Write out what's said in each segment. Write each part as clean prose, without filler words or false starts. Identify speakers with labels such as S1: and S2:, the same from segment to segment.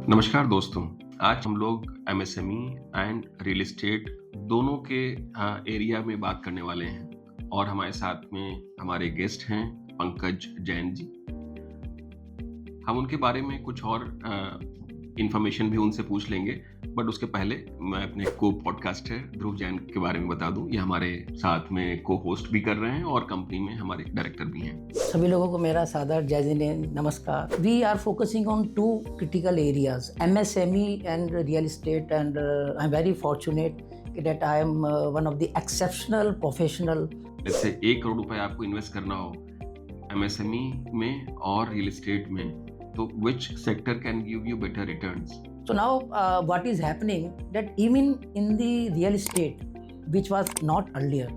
S1: नमस्कार दोस्तों। आज हम लोग एमएसएमई एंड रियल एस्टेट दोनों के एरिया में बात करने वाले हैं और हमारे साथ में हमारे गेस्ट हैं पंकज जैन जी। हम उनके बारे में कुछ और इंफॉर्मेशन भी उनसे पूछ लेंगे, बट उसके पहले मैं अपने को पॉडकास्टर ध्रुव जैन के बारे में बता दूं। ये हमारे साथ में को होस्ट भी कर रहे हैं और कंपनी में हमारे डायरेक्टर भी हैं।
S2: सभी लोगों को मेरा सादर जय जिनेंद्र नमस्कार। We are focusing on two critical areas, MSME and real estate, and I am very fortunate that I am one of the exceptional professional.
S1: जैसे 1 करोड़ रुपए आपको इन्वेस्ट करना हो एमएसएमई में और रियल एस्टेट में, तो which sector can give you better returns?
S2: So now what is happening that even in the real estate, which was not earlier,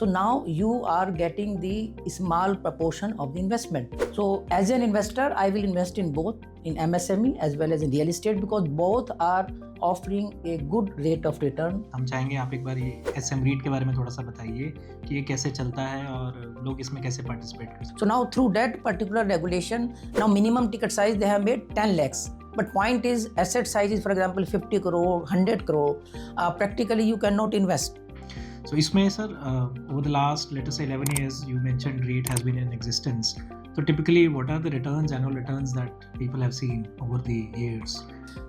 S2: so now you are getting the small proportion of the investment. So as an investor, I will invest in both, in MSME as well as in real estate, because both are offering a good rate of return.
S3: हम चाहेंगे आप एक बार ये SM REIT के बारे में थोड़ा सा बताइए कि ये कैसे चलता है और लोग इसमें कैसे पार्टिसिपेट कर सकते हैं।
S2: So now through that particular regulation, now minimum ticket size they have made 10 lakhs. But point is, asset size is for example 50 crore, 100 crore. Practically you cannot invest.
S3: So इसमें sir over the last let us say 11 years you mentioned REIT has been in existence. So typically what are the returns, annual returns that people have seen over the years?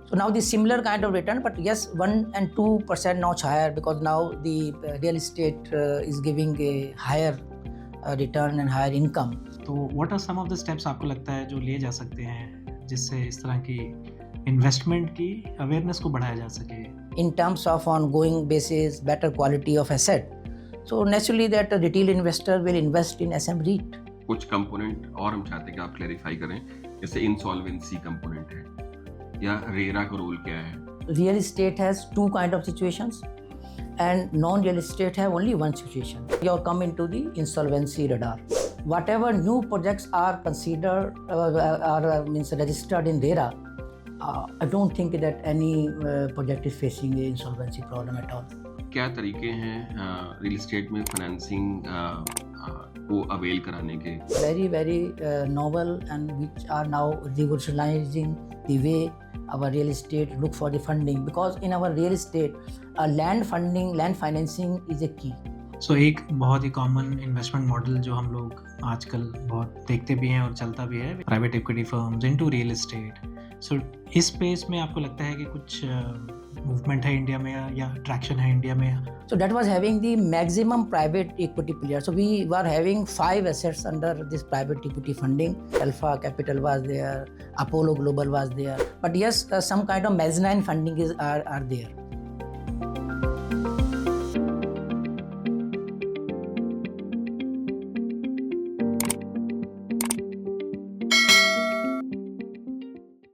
S2: So now the similar kind of return, but yes, 1 and 2% notch higher, because now the real estate is giving a higher return and higher income.
S3: तो what are some of the steps आपको लगता है जो लिए जा सकते हैं जिससे इस तरह की इन्वेस्टमेंट की अवेयरनेस को बढ़ाया जा सके?
S2: In terms of ongoing basis, better quality of asset. So naturally that a retail investor will invest in SM REIT.
S1: कुछ कंपोनेंट और हम चाहते हैं कि आप क्लैरिफाई करें, जैसे इंसॉल्वेंसी कंपोनेंट है या रेरा का रोल क्या है?
S2: Real estate has two kind of situations, and non-real estate have only one situation. You come into the insolvency radar. Whatever new projects are considered means registered in RERA, I don't think that any project is facing a insolvency problem at all.
S1: क्या तरीके हैं real estate में financing को avail कराने के?
S2: Very novel, and which are now revolutionizing the way our real estate look for the funding, because in our real estate land financing is a key.
S3: So एक बहुत ही common investment model जो हम लोग आजकल बहुत देखते भी हैं और चलता भी है, private equity firms into real estate. So इस स्पेस में आपको लगता है कि कुछ मूवमेंट है इंडिया में या ट्रैक्शन है इंडिया में?
S2: So that was having the maximum private equity player. So we were having 5 assets under this private equity funding. Alpha Capital was there, Apollo Global was there. But yes, some kind of mezzanine funding are there.